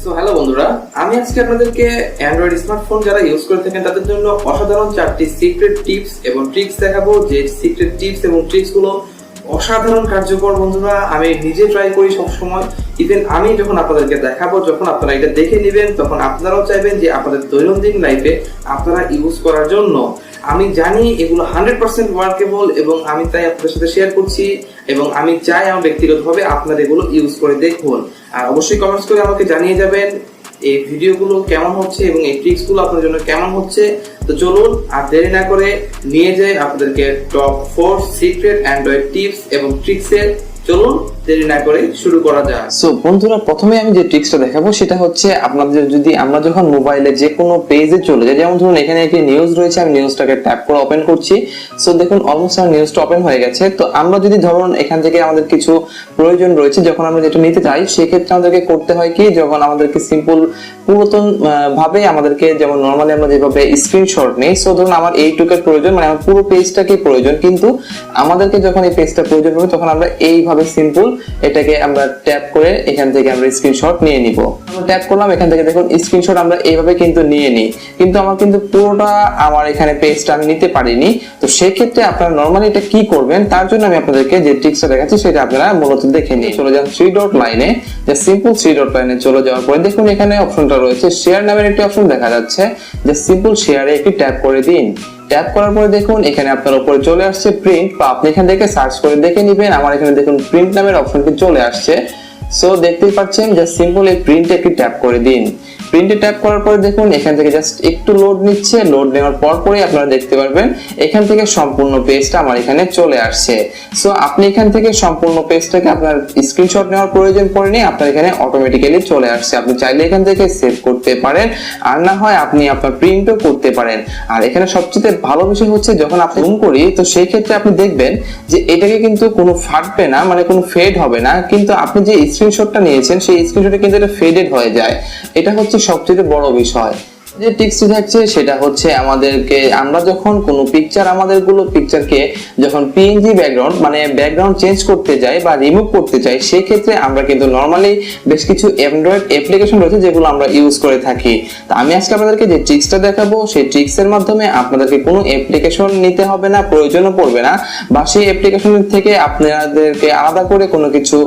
So hello বন্ধুরা, আমি আজকে আপনাদেরকে অ্যান্ড্রয়েড স্মার্টফোন যারা ইউজ করে থাকেন তাদের জন্য অসাধারণ 4টি সিক্রেট টিপস এবং ট্রিক্স দেখাবো। যে সিক্রেট টিপস এবং ট্রিক্স গুলো অসাধারণ কার্যকর বন্ধুরা। আমি নিজে ট্রাই করি সবসময়। ইভেন আমি যখন আপনাদেরকে দেখাবো, যখন আপনারা এটা দেখে নেবেন, তখন আপনারাও চাইবেন যে আপনাদের দৈনন্দিন লাইফে আপনারা ইউজ করার জন্য। আমি জানি এগুলো 100% ওয়ার্কেবল এবং আমি তাই আপনাদের সাথে শেয়ার করছি এবং আমি চাই আমার ব্যক্তিগতভাবে আপনারা এগুলো ইউজ করে দেখুন। আর অবশ্যই কমেন্টস করে আমাকে জানিয়ে যাবেন এই ভিডিওগুলো কেমন হচ্ছে এবং এই ট্রিক্সগুলো আপনার জন্য কেমন হচ্ছে। তো চলুন আর দেরি না করে নিয়ে যাই আপনাদেরকে টপ 4 সিক্রেট অ্যান্ড্রয়েড টিপস এবং ট্রিক্সের। চলুন দেরি না করে শুরু করা যাক। সো বন্ধুরা, প্রথমে আমি যে ট্রিক্সটা দেখাবো সেটা হচ্ছে আপনাদের যদি আমরা যখন মোবাইলে যে কোনো পেজে চলে যাই, যেমন ধরুন এখানে একটি নিউজ রয়েছে, আমি নিউজটাকে ট্যাপ করে ওপেন করছি। সো দেখুন অলমোস্ট আমার নিউজটা ওপেন হয়ে গেছে। তো আমরা যদি ধরুন এখান থেকে আমাদের কিছু প্রয়োজন রয়েছে, যখন আমরা যেটা নিতে চাই সেক্ষেত্রে আমাদেরকে করতে হয় কি, যখন আমাদেরকে সিম্পল পুরাতন ভাবে আমাদেরকে যেমন নরমালি আমরা যেভাবে স্ক্রিনশট নেই, সো ধরুন আমার এইটুকের প্রয়োজন, মানে আমার পুরো পেজটাকে প্রয়োজন, কিন্তু আমাদেরকে যখন এই পেজটা প্রয়োজন হবে তখন আমরা এইভাবে সিম্পল এটাকে আমরা ট্যাপ করে এখান থেকে আমরা স্ক্রিনশট নিয়ে নিব। আমরা ট্যাপ করলাম, এখান থেকে দেখুন স্ক্রিনশট আমরা এইভাবে কিন্তু নিয়ে নিই, কিন্তু আমার কিন্তু পুরোটা আমার এখানে পেজটা আমি নিতে পারিনি। তো সেই ক্ষেত্রে আপনারা নরমালি এটা কি করবেন, তার জন্য আমি আপনাদেরকে যে ট্রিক্সটা দেখাচ্ছি সেটা আপনারা মূলত দেখে নিয়ে চলে যান 3 ডট লাইনে। যে সিম্পল 3 ডট লাইনে চলে যাওয়ার পরে দেখুন এখানে অপশনটা রয়েছে শেয়ার নামের একটি অপশন দেখা যাচ্ছে। যে সিম্পল শেয়ারে একটি ট্যাপ করে দিন। ট্যাপ করার পরে দেখুন এখানে আপনার উপরে চলে আসছে প্রিন্ট, বা আপনি এখান থেকে সার্চ করে দেখে নেবেন। আমার এখানে দেখুন প্রিন্ট নামের অপশনটি চলে আসছে। সো দেখতেই পাচ্ছেন যে সিম্পল এই প্রিন্টে একটি ট্যাপ করে দিন। প্রিন্টে ট্যাপ করার পরে দেখুন এখান থেকে জাস্ট একটু লোড নিচ্ছে। লোড নেওয়ার পরই আপনারা দেখতে পারবেন এখান থেকে সম্পূর্ণ পেজটা আমার এখানে চলে আসছে। সো আপনি এখান থেকে সম্পূর্ণ পেজটাকে আপনার স্ক্রিনশট নেওয়ার প্রয়োজন পড়েনি, আপনার এখানে অটোমেটিক্যালি চলে আসছে। আপনি চাইলে এখান থেকে সেভ করতে পারেন, আর না হয় আপনি আপনার প্রিন্টও করতে পারেন। আর এখানে সবচেয়ে ভালো বিষয় হচ্ছে যখন আপনি জুম করি, তো সেই ক্ষেত্রে আপনি দেখবেন যে এটাকে কিন্তু কোনো ফাটবে না, মানে কোনো ফেড হবে না, কিন্তু আপনি যে স্ক্রিনশটটা নিয়েছেন সেই স্ক্রিনশটে কিন্তু এটা ফেডেড হয়ে যায়। এটা হচ্ছে সবচেয়ে বড় বিষয়। যে টিপসটি থাকছে সেটা হচ্ছে আমাদেরকে আমরা যখন কোনো পিকচার পিকচারকে যখন পিএনজি ব্যাকগ্রাউন্ড মানে ব্যাকগ্রাউন্ড চেঞ্জ করতে যাই বা রিমুভ করতে চাই, সেই ক্ষেত্রে আমরা কিন্তু নরমালি বেশ কিছু অ্যান্ড্রয়েড অ্যাপ্লিকেশন রয়েছে যেগুলো আমরা ইউজ করে থাকি। তো আমি আজকে আপনাদেরকে যে ট্রিক্সটা দেখাবো সেই ট্রিক্সের মাধ্যমে আপনাদেরকে কোনো অ্যাপ্লিকেশন নিতে হবে না, প্রয়োজনও পড়বে না, বা সেই অ্যাপ্লিকেশন থেকে আপনাদেরকে আলাদা করে কোনো কিছু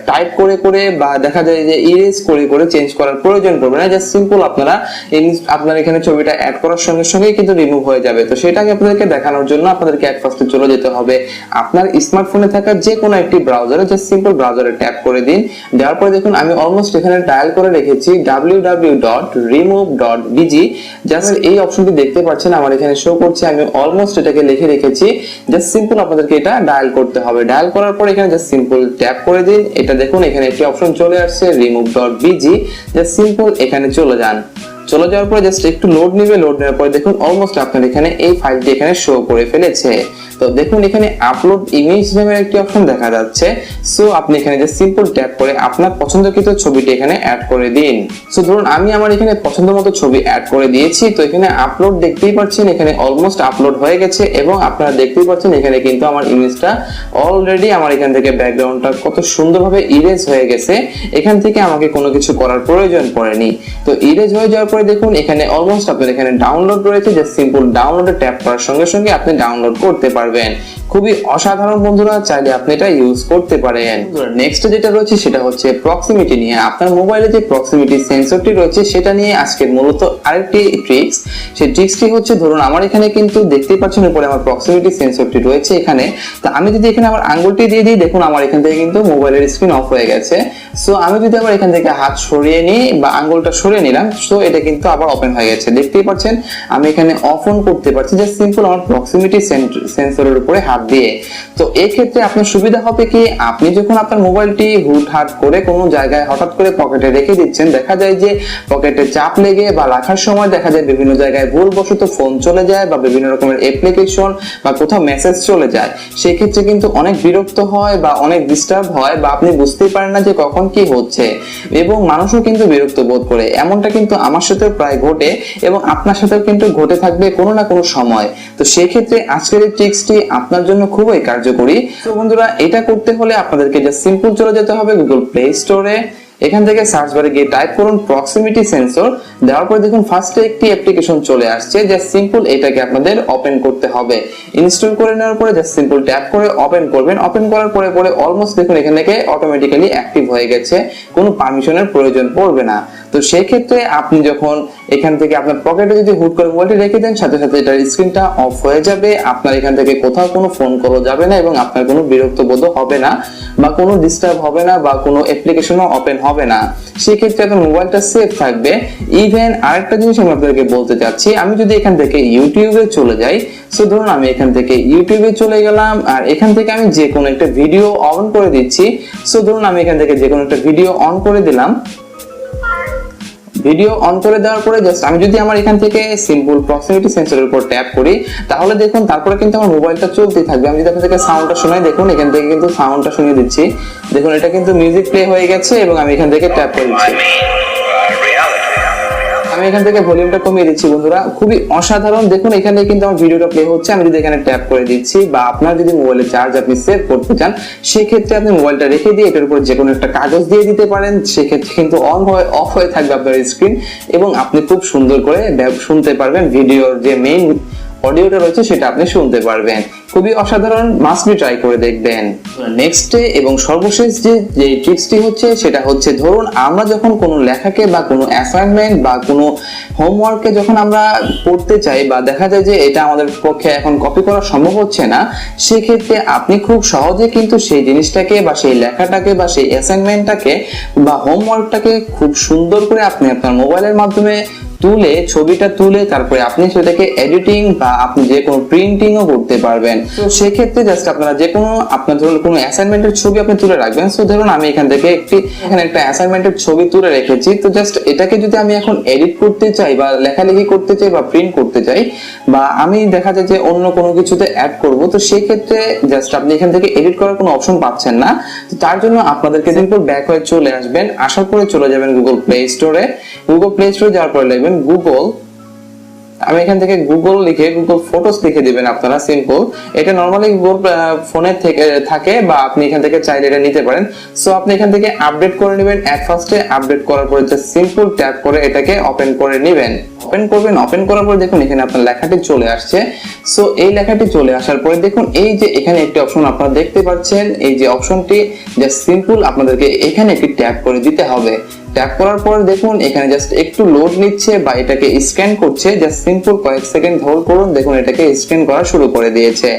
টাইপ করে বা দেখা যায় যে ইরেজ করে চেঞ্জ করার প্রয়োজন পড়বে না। জাস্ট সিম্পল আপনার এখানে ছবিটা অ্যাড করার সঙ্গে সঙ্গেই কিন্তু রিমুভ হয়ে যাবে। তো সেটাকে আপনাদেরকে দেখানোর জন্য আপনাদেরকে এক ফার্স্টে চলে যেতে হবে আপনার স্মার্টফোনে থাকা যে কোনো একটি ব্রাউজারে। জাস্ট সিম্পল ব্রাউজারে ট্যাপ করে দিন। দেওয়ার পরে দেখুন আমি অলমোস্ট এখানে ডায়াল করে রেখেছি www.remove.bg। জাস্ট এই অপশনটি দেখতে পাচ্ছেন আমার এখানে শো করছে, আমি অলমোস্ট এটাকে লিখে রেখেছি। জাস্ট সিম্পল আপনাদেরকে এটা ডায়াল করতে হবে। ডায়াল করার পর এখানে জাস্ট সিম্পল ট্যাপ করে দিন। এটা দেখুন এখানে একটি অপশন চলে আসছে remove.bg। জাস্ট সিম্পল এখানে চলে যান। চলে যাওয়ার পরে জাস্ট একটু লোড নেবে। লোড নেওয়ার পরে দেখুন অলমোস্ট আপনার এখানে এই ফাইলটি এখানে শো করে ফেলেছে। তো দেখুন এখানে আপলোড ইমেজ নামের একটি অপশন দেখা যাচ্ছে। সো আপনি এখানে জাস্ট সিম্পল ট্যাপ করে আপনার পছন্দকৃত ছবিটি এখানে অ্যাড করে দিন। সো ধরুন আমি আমার এখানে পছন্দ মতো ছবি অ্যাড করে দিয়েছি। তো এখানে আপলোড দেখতেই পাচ্ছেন এখানে অলমোস্ট আপলোড হয়ে গেছে, এবং আপনারা দেখতেই পাচ্ছেন এখানে কিন্তু আমার ইমেজটা অলরেডি আমার এখান থেকে ব্যাকগ্রাউন্ডটা কত সুন্দরভাবে ইরেজ হয়ে গেছে। এখান থেকে আমাকে কোনো কিছু করার প্রয়োজন পড়েনি। তো ইরেজ হয়ে যাওয়ার পরে দেখুন এখানে অলমোস্ট আপনার এখানে ডাউনলোড রয়েছে। জাস্ট সিম্পল ডাউনলোডে ট্যাপ করার সঙ্গে সঙ্গে আপনি ডাউনলোড করতে পারবেন। খুবই অসাধারণ বন্ধুরা, চাইলে আপনি এটা ইউজ করতে পারেন। নেক্সট যেটা রয়েছে সেটা হচ্ছে প্রক্সিমিটি নিয়ে। আপনার মোবাইলে যে প্রক্সিমিটি সেন্সরটি রয়েছে সেটা নিয়ে আজকের মূলত আরেকটি ট্রিক্স। সেই ট্রিক্সটি হচ্ছে ধরুন আমার এখানে কিন্তু দেখতেই পাচ্ছেন উপরে আমার প্রক্সিমিটি সেন্সরটি রয়েছে এখানে। তো আমি যদি এখানে আমার আঙ্গুলটি দিয়ে দিই, দেখুন আমার এখান থেকে কিন্তু মোবাইলের স্ক্রিন অফ হয়ে গেছে। সো আমি যদি আবার এখান থেকে হাত সরিয়ে নিই বা আঙ্গুলটা সরিয়ে নিলাম, সো এটা কিন্তু আবার ওপেন হয়ে গেছে। দেখতেই পাচ্ছেন আমি এখানে অফ অন করতে পারছি জাস্ট সিম্পল আমার প্রক্সিমিটি সেন্সরের উপরে হাত দিয়ে। তো এই ক্ষেত্রে আপনার সুবিধা হবে কি, আপনি যখন আপনার মোবাইলটি হুটহাট করে কোনো জায়গায় হঠাৎ করে পকেটে রেখে দিচ্ছেন, দেখা যায় যে পকেটে চাপ লেগে বা রাখার সময় দেখা যায় বিভিন্ন জায়গায় ভুলবশত ফোন চলে যায় বা বিভিন্ন রকমের অ্যাপ্লিকেশন বা কোথাও মেসেজ চলে যায়। সেই ক্ষেত্রে কিন্তু অনেক বিরক্ত হয় বা অনেক ডিস্টার্ব হয়, বা আপনি বুঝতেই পারেন না যে কখন কি হচ্ছে, এবং মানুষও কিন্তু বিরক্ত বোধ করে। এমনটা কিন্তু আমার সাথেও প্রায় ঘটে এবং আপনার সাথেও কিন্তু ঘটে থাকবে কোনো না কোনো সময়। তো সেই ক্ষেত্রে আজকের এই ট্রিক্সটি আপনার জন্য খুবই কার্যকরী। তো বন্ধুরা, এটা করতে হলে আপনাদেরকে জাস্ট সিম্পল চলে যেতে হবে গুগল প্লে স্টোরে। এখান থেকে সার্চ বারে গিয়ে টাইপ করুন প্রক্সিমিটি সেন্সর। দেওয়ার পরে দেখুন ফার্স্টে একটি অ্যাপ্লিকেশন চলে আসছে, জাস্ট সিম্পল এটাকে আপনাদের ওপেন করতে হবে। ইনস্টল করে নেওয়ার পরে জাস্ট সিম্পল ট্যাপ করে ওপেন করবেন। ওপেন করার পরে অলমোস্ট দেখুন এখান থেকে অটোমেটিক্যালি অ্যাক্টিভ হয়ে গেছে, কোনো পারমিশনের প্রয়োজন পড়বে না। তো সেই ক্ষেত্রে আপনি যখন এখান থেকে আপনার পকেটে যদি হুট করে মোবাইলটি রেখে দেন, সাথে সাথে এটার স্ক্রিনটা অফ হয়ে যাবে, আপনার এখান থেকে কোথাও কোনো ফোন করা যাবে না এবং আপনার কোনো বিরক্ত বোধ হবে না বা কোনো ডিস্টার্ব হবে না বা কোনো অ্যাপ্লিকেশনও ওপেন হবে না। সেই ক্ষেত্রে আপনার মোবাইলটা সেফ থাকবে। ইভেন আরেকটা জিনিস আমি আপনাদেরকে বলতে চাচ্ছি, আমি যদি এখান থেকে ইউটিউবে চলে যাই, সো ধরুন আমি এখান থেকে ইউটিউবে চলে গেলাম আর এখান থেকে আমি যে কোনো একটা ভিডিও অন করে দিচ্ছি। সো ধরুন আমি এখান থেকে যে কোনো একটা ভিডিও অন করে দিলাম। ভিডিও অন করে দেওয়ার পরে জাস্ট আমি যদি আমার এখান থেকে সিম্পল প্রক্সিমিটি সেন্সরের উপর ট্যাপ করি, তাহলে দেখুন তারপরে কিন্তু আমার মোবাইলটা চলতেই থাকবে। আমি যদি এখান থেকে সাউন্ডটা শোনাই, দেখুন এখান থেকে কিন্তু সাউন্ডটা শুনিয়ে দিচ্ছি, দেখুন এটা কিন্তু মিউজিক প্লে হয়ে গেছে এবং আমি এখান থেকে ট্যাপ করে দিচ্ছি। আমি এখান থেকে ভলিউমটা কমিয়ে দিচ্ছি বন্ধুরা, খুবই অসাধারণ। দেখুন এখানে কিন্তু আমার ভিডিওটা প্লে হচ্ছে, আমি যদি এখানে ট্যাপ করে দিচ্ছি। বা আপনার যদি মোবাইলে চার্জ আপনি সেভ করতে চান, সেক্ষেত্রে আপনি মোবাইলটা রেখে দিয়ে এটার উপর যে কোনো একটা কাগজ দিয়ে দিতে পারেন, সেক্ষেত্রে কিন্তু অন হয়ে অফ হয়ে থাকবে আপনার স্ক্রিন এবং আপনি খুব সুন্দর করে শুনতে পারবেন। ভিডিওর যে মেইন অডিওটা রয়েছে সেটা আপনি শুনতে পারবেন। খুবই অসাধারণ, মাস্ট বি ট্রাই করে দেখবেন। নেক্সট এবং সর্বশেষ যে ট্রিক্সটি হচ্ছে সেটা হচ্ছে, ধরুন আমরা যখন কোনো লেখাকে বা কোনো অ্যাসাইনমেন্ট বা কোনো হোমওয়ার্ককে যখন আমরা পড়তে চাই বা দেখা যায় যে এটা আমাদের পক্ষে এখন কপি করা সম্ভব হচ্ছে না, সেক্ষেত্রে আপনি খুব সহজে কিন্তু সেই জিনিসটাকে বা সেই লেখাটাকে বা সেই অ্যাসাইনমেন্টটাকে বা হোমওয়ার্কটাকে খুব সুন্দর করে আপনি আপনার মোবাইলের মাধ্যমে তুলে ছবিটা তুলে তারপরে আপনি সেটাকে এডিটিং বা আপনি যে কোনো প্রিন্টিংও করতে পারবেন। তো সেক্ষেত্রে জাস্ট আপনারা যে কোনো আপনার ধরুন কোনো অ্যাসাইনমেন্টের ছবি আপনি তুলে রাখবেন। সো ধরুন আমি এখান থেকে এখানে একটা অ্যাসাইনমেন্টের ছবি তুলে রেখেছি, তো জাস্ট এটাকে যদি আমি এখন এডিট করতে চাই বা লেখালেখি করতে চাই বা প্রিন্ট করতে চাই বা আমি দেখা যায় যে অন্য কোনো কিছুতে অ্যাড করব, তো সেই ক্ষেত্রে জাস্ট আপনি এখান থেকে এডিট করার কোনো অপশন পাচ্ছেন না। তো তার জন্য আপনাদেরকে সিম্পল ব্যাক হয়ে চলে আসবেন, আসার পরে চলে যাবেন গুগল প্লে স্টোরে। গুগল প্লে স্টোরে যাওয়ার পরে লিখবেন গুগল, আমি এখান থেকে গুগল লিখে গুগল ফটোস লিখে দিবেন আপনারা সিম্পল। এটা নরমালি গুগল ফোনে থেকে থাকে বা আপনি এখান থেকে চাইলে এটা নিতে পারেন। সো আপনি এখান থেকে আপডেট করে নেবেন। এট ফার্স্টে আপডেট করার পরে জাস্ট সিম্পল ট্যাপ করে এটাকে ওপেন করে নেবেন। ওপেন করবেন, ওপেন করার পরে দেখুন এখানে আপনার লেখাটি চলে আসছে। সো এই লেখাটি চলে আসার পরে দেখুন এই যে এখানে একটি অপশন আপনারা দেখতে পাচ্ছেন, এই যে অপশনটি জাস্ট সিম্পল আপনাদেরকে এখানে একটি ট্যাপ করে দিতে হবে। ট্যাপ করার পর দেখুন এখানে জাস্ট একটু লোড নিচ্ছে বা এটাকে স্ক্যান করছে, জাস্ট সিম্পল কয়েক সেকেন্ড হোল্ড করুন, দেখুন এটাকে স্ক্যান করা শুরু করে দিয়েছে।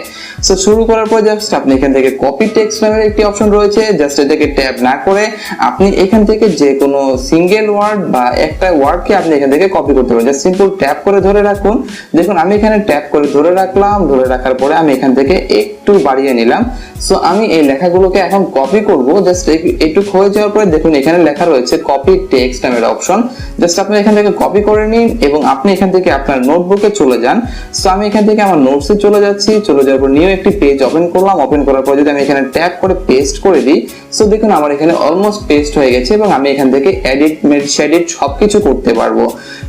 সো শুরু করার পর জাস্ট আপনি এখান থেকে কপি টেক্সট নামের একটি অপশন রয়েছে, জাস্ট এটাকে ট্যাপ না করে আপনি এখান থেকে যে কোনো সিঙ্গেল ওয়ার্ড বা একটা ওয়ার্ডকে আপনি এখান থেকে কপি করতে পারেন। জাস্ট সিম্পল ট্যাপ করে ধরে রাখুন, দেখুন আমি এখানে ট্যাপ করে ধরে রাখলাম। ধরে রাখার পরে আমি এখান থেকে একটু বাড়িয়ে নিলাম। সো আমি এই লেখাগুলোকে এখন কপি করব। জাস্ট একটু হয়ে যাওয়ার পরে দেখুন এখানে লেখা রয়েছে কপি টেক্সট নামের অপশন, জাস্ট আপনি এখান থেকে কপি করে নিন এবং আপনি এখান থেকে আপনার নোটবুকে চলে যান। সো আমি এখান থেকে আমার নোটসে চলে যাচ্ছি, চলে যাওয়ার পর নিউ একটি পেজ ওপেন করলাম। ওপেন করার পর যদি আমি এখানে ট্যাপ করে পেস্ট করে দিই, সো দেখুন আমার এখানে অলমোস্ট পেস্ট হয়ে গেছে এবং আমি এখান থেকে এডিট শেডিট সবকিছু করতে পারবো।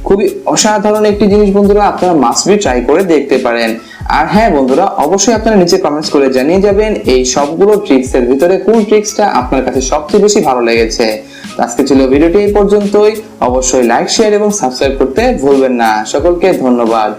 খুবই অসাধারণ একটি জিনিস বন্ধুরা, আপনারা মাস্ট বি ট্রাই করে দেখতে পারেন। আর হ্যাঁ বন্ধুরা, অবশ্যই আপনারা নিচে কমেন্টস করে জানিয়ে যাবেন এই সবগুলো ট্রিক্স এর ভিতরে কোন ট্রিক্সটা আপনার কাছে সবচেয়ে বেশি ভালো লেগেছে। আজকে ছিল ভিডিওটি এই পর্যন্তই। অবশ্যই লাইক, শেয়ার এবং সাবস্ক্রাইব করতে ভুলবেন না। সকলকে ধন্যবাদ।